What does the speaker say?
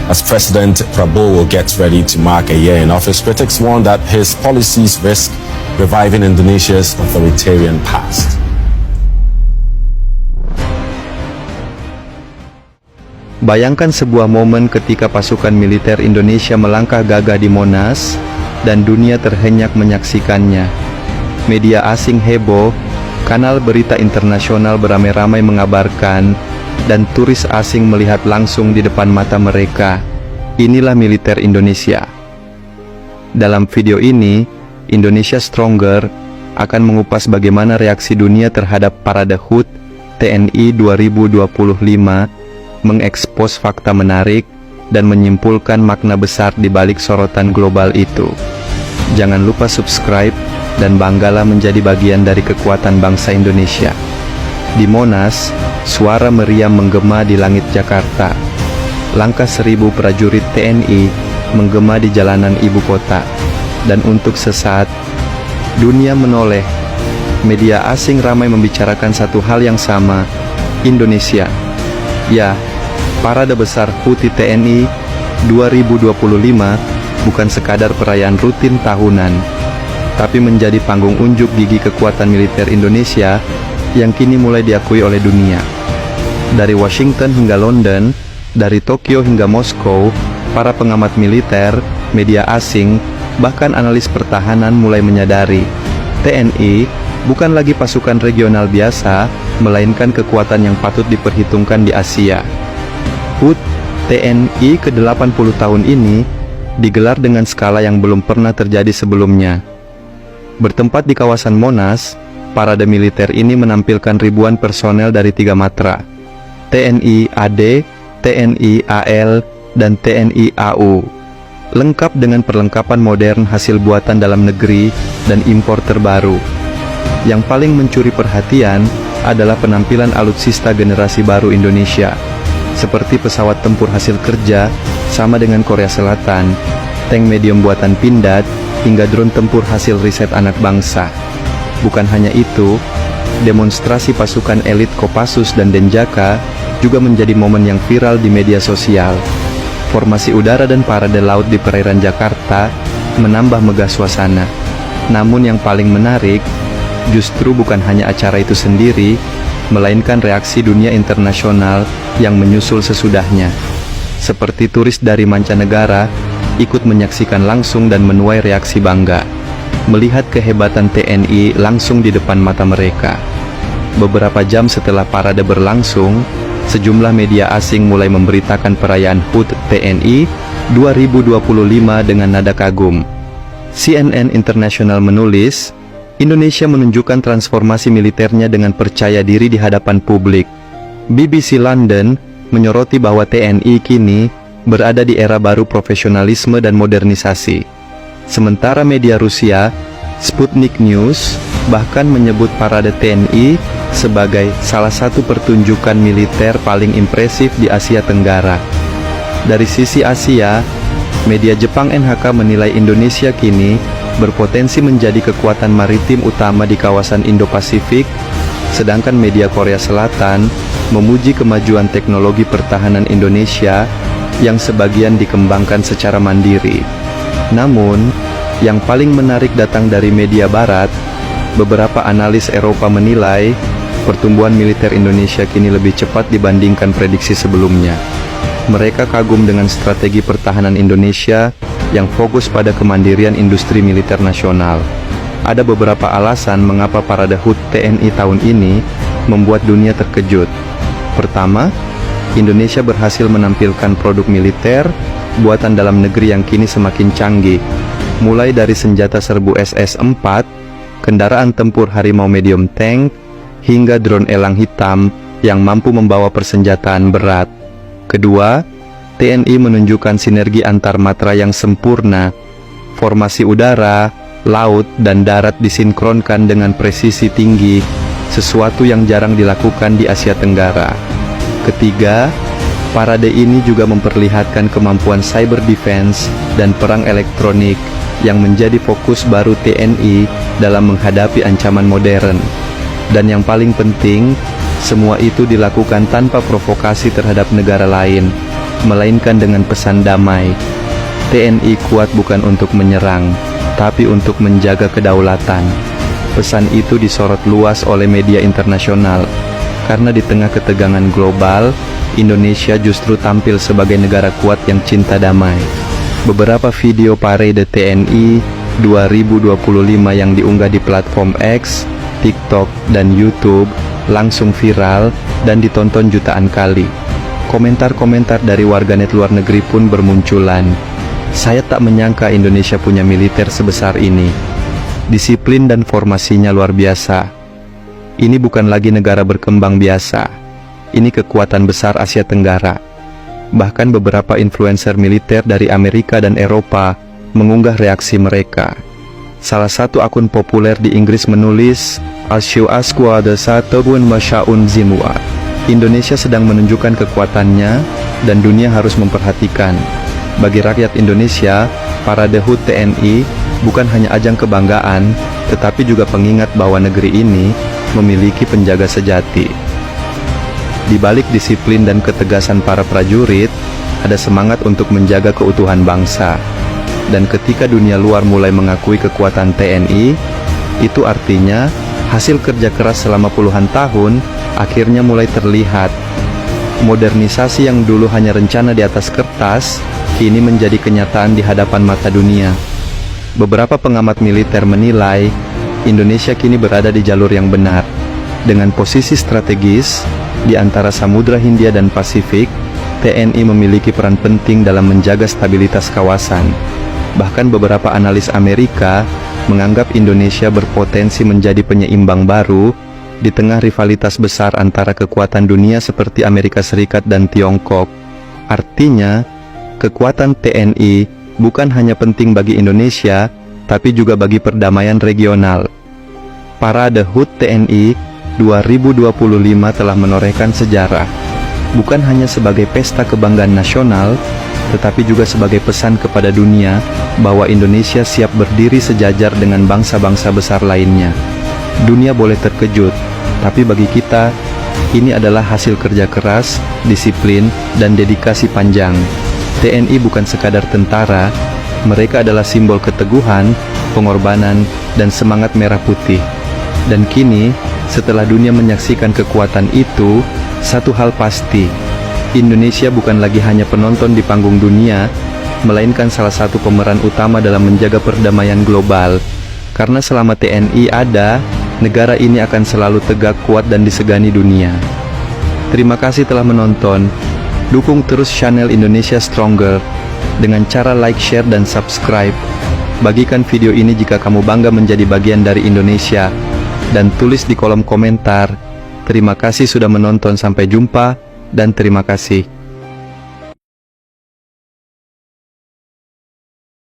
As President Prabowo gets ready to mark a year in office, critics warn that his policies risk reviving Indonesia's authoritarian past. Bayangkan sebuah momen ketika pasukan militer Indonesia melangkah gagah di Monas, dan dunia terhenyak menyaksikannya. Media asing heboh, kanal berita internasional beramai-ramai mengabarkan, dan turis asing melihat langsung di depan mata mereka. Inilah militer Indonesia. Dalam video ini, Indonesia Stronger akan mengupas bagaimana reaksi dunia terhadap Parade HUT TNI 2025, mengekspos fakta menarik, dan menyimpulkan makna besar di balik sorotan global itu. Jangan lupa subscribe, dan banggalah menjadi bagian dari kekuatan bangsa Indonesia. Di Monas, suara meriam menggema di langit Jakarta. Langkah 1000 prajurit TNI menggema di jalanan ibu kota. Dan untuk sesaat, dunia menoleh. Media asing ramai membicarakan satu hal yang sama, Indonesia. Ya, Parade Besar HUT TNI 2025 bukan sekadar perayaan rutin tahunan, tapi menjadi panggung unjuk gigi kekuatan militer Indonesia yang kini mulai diakui oleh dunia. Dari Washington hingga London, dari Tokyo hingga Moskow, para pengamat militer, media asing, bahkan analis pertahanan mulai menyadari, TNI bukan lagi pasukan regional biasa, melainkan kekuatan yang patut diperhitungkan di Asia. HUT TNI ke-80 tahun ini digelar dengan skala yang belum pernah terjadi sebelumnya. Bertempat di kawasan Monas, parade militer ini menampilkan ribuan personel dari 3 matra, TNI AD, TNI AL, dan TNI AU, lengkap dengan perlengkapan modern hasil buatan dalam negeri dan impor terbaru. Yang paling mencuri perhatian adalah penampilan alutsista generasi baru Indonesia, seperti pesawat tempur hasil kerja, sama dengan Korea Selatan, tank medium buatan Pindad, hingga drone tempur hasil riset anak bangsa. Bukan hanya itu, demonstrasi pasukan elit Kopassus dan Denjaka juga menjadi momen yang viral di media sosial. Formasi udara dan parade laut di perairan Jakarta menambah megah suasana. Namun yang paling menarik, justru bukan hanya acara itu sendiri, melainkan reaksi dunia internasional yang menyusul sesudahnya. Seperti turis dari mancanegara ikut menyaksikan langsung dan menuai reaksi bangga melihat kehebatan TNI langsung di depan mata mereka. Beberapa jam setelah parade berlangsung, sejumlah media asing mulai memberitakan perayaan HUT TNI 2025 dengan nada kagum. CNN International menulis, Indonesia menunjukkan transformasi militernya dengan percaya diri di hadapan publik. BBC London menyoroti bahwa TNI kini berada di era baru profesionalisme dan modernisasi. Sementara media Rusia, Sputnik News, bahkan menyebut parade TNI sebagai salah satu pertunjukan militer paling impresif di Asia Tenggara. Dari sisi Asia, media Jepang NHK menilai Indonesia kini berpotensi menjadi kekuatan maritim utama di kawasan Indo-Pasifik, sedangkan media Korea Selatan memuji kemajuan teknologi pertahanan Indonesia yang sebagian dikembangkan secara mandiri. Namun, yang paling menarik datang dari media Barat. Beberapa analis Eropa menilai pertumbuhan militer Indonesia kini lebih cepat dibandingkan prediksi sebelumnya. Mereka kagum dengan strategi pertahanan Indonesia yang fokus pada kemandirian industri militer nasional. Ada beberapa alasan mengapa parade HUT TNI tahun ini membuat dunia terkejut. Pertama, Indonesia berhasil menampilkan produk militer buatan dalam negeri yang kini semakin canggih, mulai dari senjata serbu SS-4, kendaraan tempur Harimau medium tank, hingga drone elang hitam yang mampu membawa persenjataan berat. Kedua, TNI menunjukkan sinergi antar matra yang sempurna. Formasi udara, laut, dan darat disinkronkan dengan presisi tinggi, sesuatu yang jarang dilakukan di Asia Tenggara. Ketiga, parade ini juga memperlihatkan kemampuan cyber defense dan perang elektronik yang menjadi fokus baru TNI dalam menghadapi ancaman modern. Dan yang paling penting, semua itu dilakukan tanpa provokasi terhadap negara lain. melainkan dengan pesan damai. TNI kuat bukan untuk menyerang, tapi untuk menjaga kedaulatan. Pesan itu disorot luas oleh media internasional, karena di tengah ketegangan global, Indonesia justru tampil sebagai negara kuat yang cinta damai. Beberapa video parade TNI 2025 yang diunggah di platform X, TikTok, dan YouTube langsung viral dan ditonton jutaan kali. Komentar-komentar dari warganet luar negeri pun bermunculan. Saya tak menyangka Indonesia punya militer sebesar ini. Disiplin dan formasinya luar biasa. Ini bukan lagi negara berkembang biasa. Ini kekuatan besar Asia Tenggara. Bahkan beberapa influencer militer dari Amerika dan Eropa mengunggah reaksi mereka. Salah satu akun populer di Inggris menulis, Asquad Satubun Masyaun Zimwa. Indonesia sedang menunjukkan kekuatannya, dan dunia harus memperhatikan. Bagi rakyat Indonesia, Parade HUT TNI bukan hanya ajang kebanggaan, tetapi juga pengingat bahwa negeri ini memiliki penjaga sejati. Di balik disiplin dan ketegasan para prajurit, ada semangat untuk menjaga keutuhan bangsa. Dan ketika dunia luar mulai mengakui kekuatan TNI, itu artinya hasil kerja keras selama puluhan tahun akhirnya mulai terlihat. Modernisasi yang dulu hanya rencana di atas kertas, kini menjadi kenyataan di hadapan mata dunia. Beberapa pengamat militer menilai, Indonesia kini berada di jalur yang benar. Dengan posisi strategis, di antara Samudra Hindia dan Pasifik, TNI memiliki peran penting dalam menjaga stabilitas kawasan. Bahkan beberapa analis Amerika menganggap Indonesia berpotensi menjadi penyeimbang baru di tengah rivalitas besar antara kekuatan dunia seperti Amerika Serikat dan Tiongkok. Artinya, kekuatan TNI bukan hanya penting bagi Indonesia, tapi juga bagi perdamaian regional. Parade HUT TNI 2025 telah menorehkan sejarah, bukan hanya sebagai pesta kebanggaan nasional, tetapi juga sebagai pesan kepada dunia bahwa Indonesia siap berdiri sejajar dengan bangsa-bangsa besar lainnya. Dunia boleh terkejut, tapi bagi kita, ini adalah hasil kerja keras, disiplin, dan dedikasi panjang. TNI bukan sekadar tentara, mereka adalah simbol keteguhan, pengorbanan, dan semangat merah putih. Dan kini, setelah dunia menyaksikan kekuatan itu, satu hal pasti, Indonesia bukan lagi hanya penonton di panggung dunia, melainkan salah satu pemeran utama dalam menjaga perdamaian global. Karena selama TNI ada, negara ini akan selalu tegak, kuat, dan disegani dunia. Terima kasih telah menonton. Dukung terus channel Indonesia Stronger dengan cara like, share, dan subscribe. Bagikan video ini jika kamu bangga menjadi bagian dari Indonesia, dan tulis di kolom komentar. Terima kasih sudah menonton, sampai jumpa, dan terima kasih.